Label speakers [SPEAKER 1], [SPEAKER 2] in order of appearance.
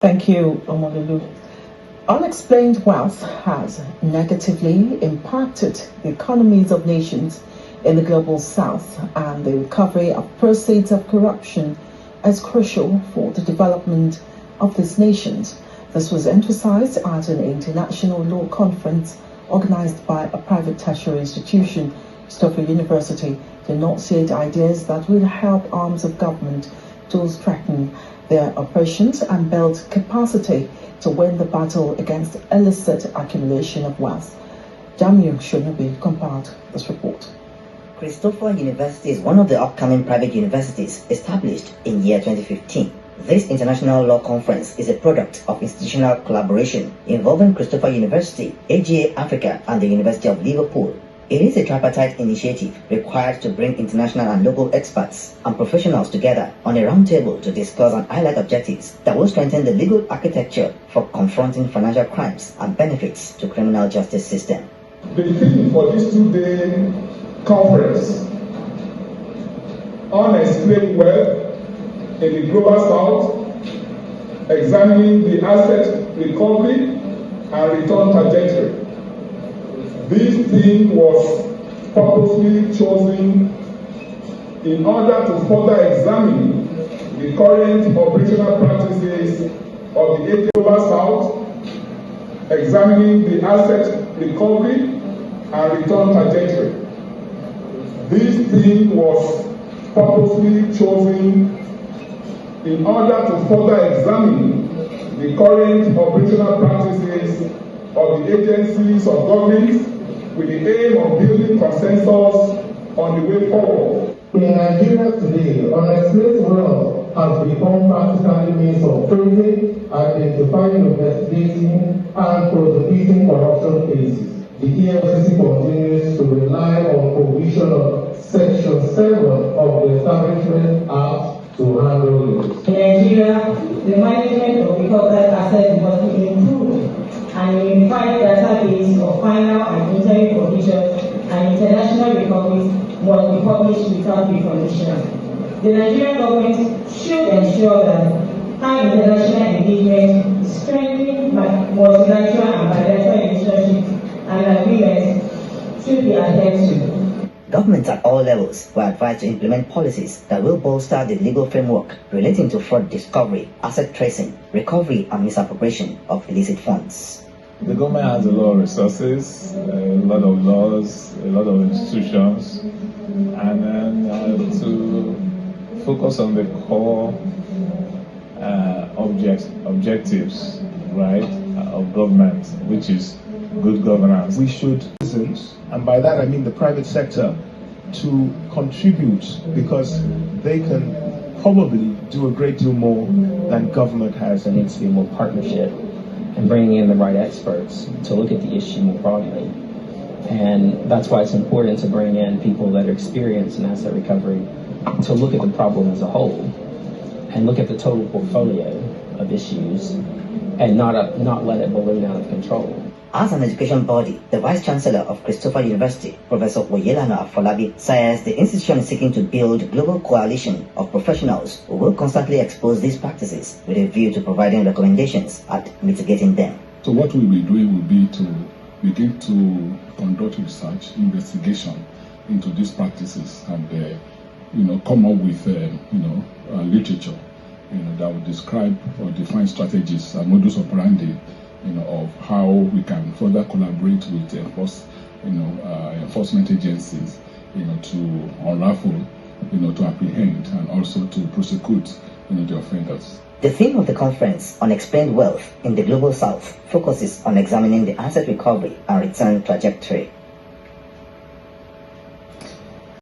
[SPEAKER 1] Thank you, Omololu. Unexplained wealth has negatively impacted the economies of nations in the global south, and the recovery of proceeds of corruption is crucial for the development of these nations. This was emphasized at an international law conference organized by a private tertiary institution, Christopher University, to enunciate ideas that will help arms of government to strengthen their operations and build capacity to win the battle against illicit accumulation of wealth. Jamiu Shonubi compiled this report.
[SPEAKER 2] Christopher University is one of the upcoming private universities established in year 2015. This international law conference is a product of institutional collaboration involving Christopher University, AGA Africa, and the University of Liverpool. It is a tripartite initiative required to bring international and local experts and professionals together on a roundtable to discuss and highlight objectives that will strengthen the legal architecture for confronting financial crimes and benefits to criminal justice system.
[SPEAKER 3] The theme for this two-day conference, Unexplained Wealth in the Global South, examining the asset recovery and return trajectory. This theme was purposely chosen in order to further examine the current operational practices of the Global South, examining the asset recovery and return trajectory. This theme was purposely chosen in order to further examine the current operational practices of the agencies of government with the aim of building consensus on the way forward.
[SPEAKER 4] In Nigeria today, unexplained wealth has become practically means of tracing, identifying, investigating, and prosecuting corruption cases. The EFCC continues to rely on provision of Section 7 of the Establishment Act to handle it.
[SPEAKER 5] In Nigeria, the management of recorded assets must be improved, and a unified database of final and interim provisions and international recoveries must be published without recondition. The Nigerian government should ensure that high international engagement, strengthening multilateral and bilateral relationships and agreements should be adhered to.
[SPEAKER 2] Governments at all levels were advised to implement policies that will bolster the legal framework relating to fraud discovery, asset tracing, recovery and misappropriation of illicit funds.
[SPEAKER 6] The government has a lot of resources, a lot of laws, a lot of institutions, and then to focus on the core objectives, right, of government, which is good governance.
[SPEAKER 7] We should, and by that I mean the private sector, to contribute, because they can probably do a great deal more than government has.
[SPEAKER 8] There needs to be more partnership and bringing in the right experts to look at the issue more broadly. And that's why it's important to bring in people that are experienced in asset recovery to look at the problem as a whole and look at the total portfolio of issues and not let it balloon out of control.
[SPEAKER 2] As an education body, the Vice Chancellor of Christopher University, Professor Oyelana Afolabi, says the institution is seeking to build a global coalition of professionals who will constantly expose these practices with a view to providing recommendations and mitigating them.
[SPEAKER 9] So what we'll be doing will be to begin to conduct research, investigation into these practices and come up with literature that will describe or define strategies and modus operandi of how we can further collaborate with enforcement agencies, to unravel, to apprehend and also to prosecute, the offenders.
[SPEAKER 2] The theme of the conference, Unexplained Wealth in the Global South, focuses on examining the asset recovery and return trajectory.